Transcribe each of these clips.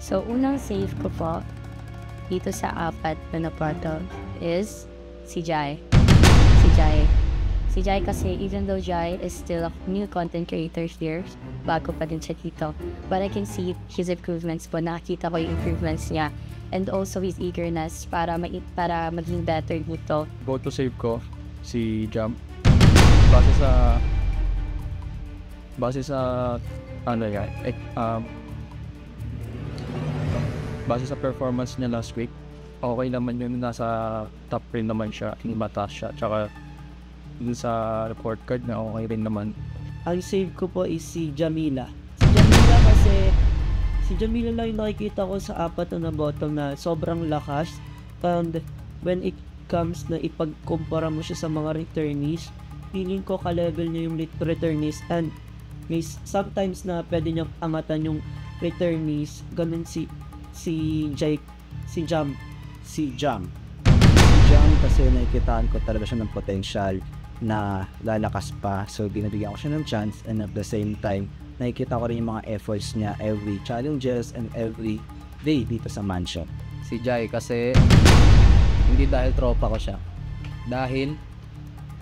So, unang save ko po dito sa apat na napatol is si Jai. Si Jai. Si Jai kasi even though Jai is still a new content creator here, bago pa din siya dito. But I can see his improvements po. Nakita ko yung improvements niya. And also his eagerness para maging better dito. Go to save ko, si Jump. Base sa ano yan, base sa performance niya last week, okay naman yun, nasa top rin naman siya, hindi mataas siya, tsaka dun sa report card na okay rin naman. Ang save ko po is si Jamila. Si Jamila kasi, si Jamila lang yung nakikita ko sa apat na bottom na sobrang lakas. And when it comes na ipagkumpara mo siya sa mga returnees, feeling ko ka-level niya yung returnees, and may sometimes na pwede niyang angatan yung returnees. Ganun si Jam. Si Jam kasi nakikitaan ko talaga siya ng potential na lalakas pa, so binibigyan ko siya ng chance, and at the same time nakikita ko rin yung mga efforts niya every challenges and every day dito sa mansion. Si Jai kasi hindi dahil tropa ko siya, dahil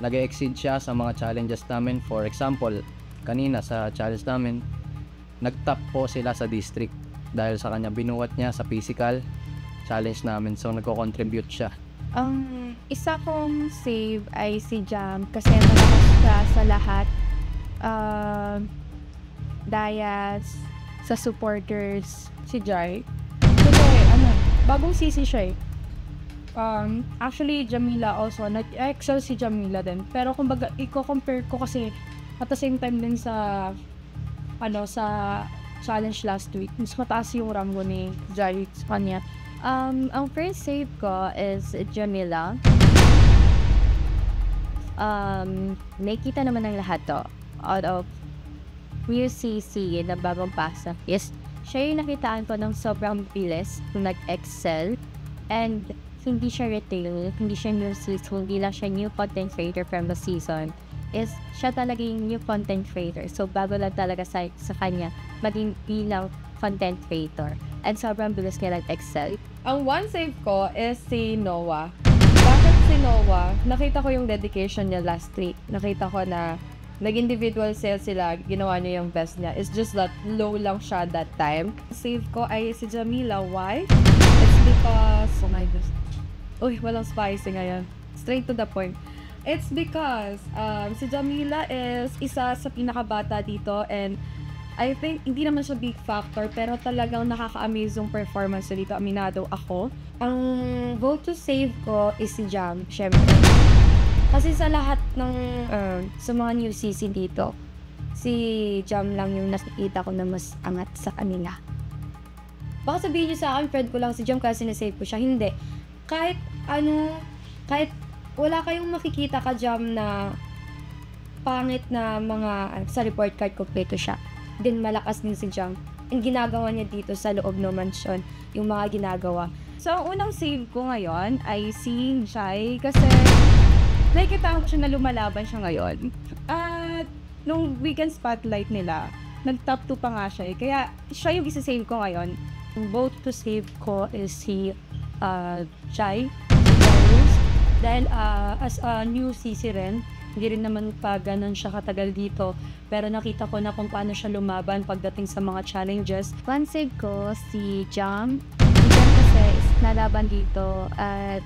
nag-exceed siya sa mga challenges namin. For example, kanina sa challenge namin, nag-top po sila sa district dahil sa kanya, binuhat niya sa physical challenge namin, so nagko-contribute siya. Ang isa kong save ay si Jam kasi malakas siya sa lahat. Dayas, sa supporters. Si Jai. Kasi bagong sisi siya eh. Actually, Jamila also, nag-excel si Jamila din. Pero kumbaga, i-compare ko kasi at the same time din sa sa challenge last week, mas mataas yung rango ni Jai sa kanya. Ang first save ko is Jamila. Nakita naman ng lahat to. Out of UCC na bagong pasa. Yes, siya yung nakitaan ko ng sobrang bilis, nag-excel, and hindi siya retail, hindi siya new season, hindi lang siya new content creator from the season. Is siya talaga yung new content creator. So, bago lang talaga sa kanya maging bilang content creator. And sobrang bilis niya nag-excel. Ang one save ko is si Noah. Bakit si Noah? Nakita ko yung dedication niya last week. Nakita ko na nag-individual sales sila, ginawa niya yung best niya. It's just that low lang siya that time. Save ko ay si Jamila. Why? It's because, oh my gosh. Uy, walang spicy ngayon. Straight to the point. It's because si Jamila is isa sa pinakabata dito, and I think hindi naman siya big factor, pero talagang nakaka-amaze yung performance dito. Aminado ako. Ang vote to save ko is si Jam, syempre. Kasi sa lahat ng sa mga new season dito, si Jam lang yung nakikita ko na mas angat sa kanila. Baka sabihin niyo sa akin, friend ko lang si Jam kasi sinasave ko siya. Hindi. Kahit wala kayong makikita ka Jam na pangit na mga sa report card, kompleto siya. Din malakas din si Jam. Ang ginagawa niya dito sa loob ng mansion, yung mga ginagawa. So, ang unang save ko ngayon ay si Jai kasi nakikita ko siya na lumalaban siya ngayon. At nung weekend spotlight nila, nag-top 2 pa nga siya eh. Kaya siya yung isa-save ko ngayon. Ang vote to save ko is si Jai. Dahil as a new CC rin, hindi rin naman pa ganun siya katagal dito. Pero nakita ko na kung paano siya lumaban pagdating sa mga challenges. One save ko si Jam. Si Jam kasi is nalaban dito at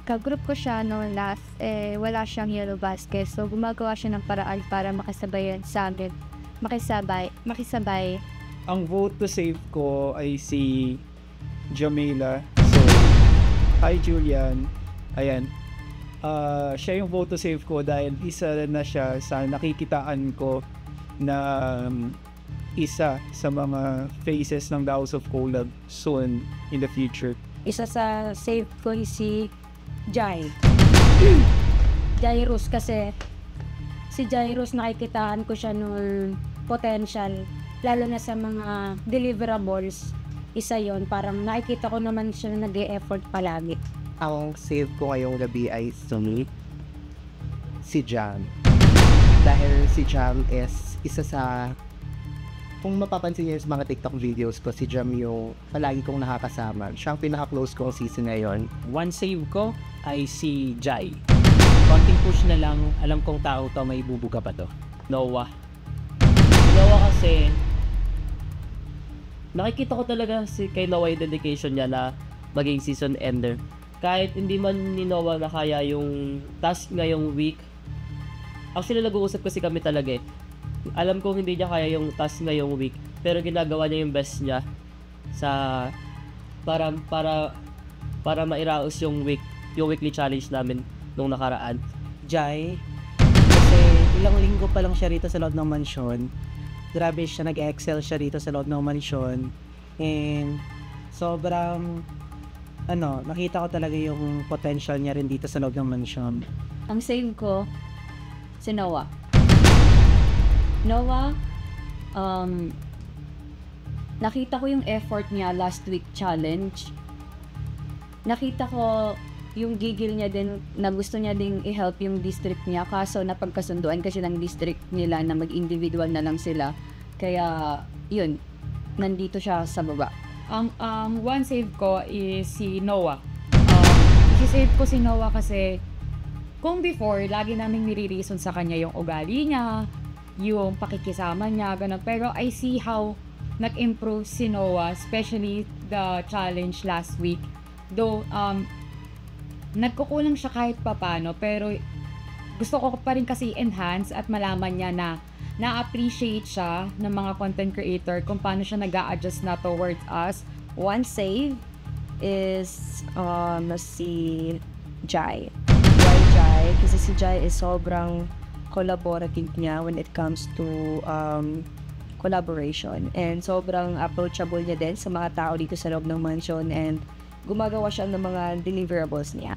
ka-group ko siya noong last, wala siyang yellow basket. So gumagawa siya ng paraan para makisabay sa amin. Makisabay. Ang vote to save ko ay si Jamila. So, hi Julian. Ayan. Siya yung vote to save ko dahil isa na siya sa nakikitaan ko na isa sa mga faces ng The House of Collab soon in the future. Isa sa save ko is si Jai. Jairus kasi si Jairus nakikitaan ko siya ng potential, lalo na sa mga deliverables. Isa yon, parang nakikita ko naman siya na nag-e-effort palagi. Ang save ko ngayong gabi ay si Jam. Dahil si Jam is isa sa kung mapapansin niyo sa mga TikTok videos ko, si Jam yung palagi kong nakakasama. Siya ang pinaka-close kong season ngayon. One save ko ay si Jai. Konting push na lang, alam kong tao to, may bubuga pa to. Noah. Noah kasi, nakikita ko talaga kay Noah yung dedication niya na maging season ender. Kahit hindi man ni Noah na kaya yung task ngayong week, actually nag-uusap kasi kami talaga eh. Alam kong hindi niya kaya yung task ngayong week, pero ginagawa niya yung best niya sa para mairaos yung weekly challenge namin nung nakaraan. Jai, kasi ilang linggo pa lang siya rito sa loob ng mansyon. Grabe siya, nag-excel siya rito sa loob ng mansyon. And sobrang, nakita ko talaga yung potential niya rin dito sa loob ng mansyon. Ang save ko, si Noah. Noah, nakita ko yung effort niya last week challenge. Nakita ko yung gigil niya din na gusto niya ding i-help yung district niya, kaso napagkasunduan kasi ng district nila na mag-individual na lang sila. Kaya, yun, nandito siya sa baba. One save ko is si Noah. I-save ko si Noah kasi kung before, lagi naming nire-reason sa kanya yung ugali niya, yung pakikisama niya, ganun. Pero I see how nag-improve si Noah, especially the challenge last week. Though, nagkukulang siya kahit papano, pero gusto ko pa rin kasi enhance at malaman niya na na-appreciate siya ng mga content creator kung paano siya nag-a-adjust na towards us. One save is si Jai. Why Jai? Kasi si Jai is sobrang collaborative niya when it comes to collaboration, and sobrang approachable niya din sa mga tao dito sa loob ng mansion, and gumagawa siya ng mga deliverables niya.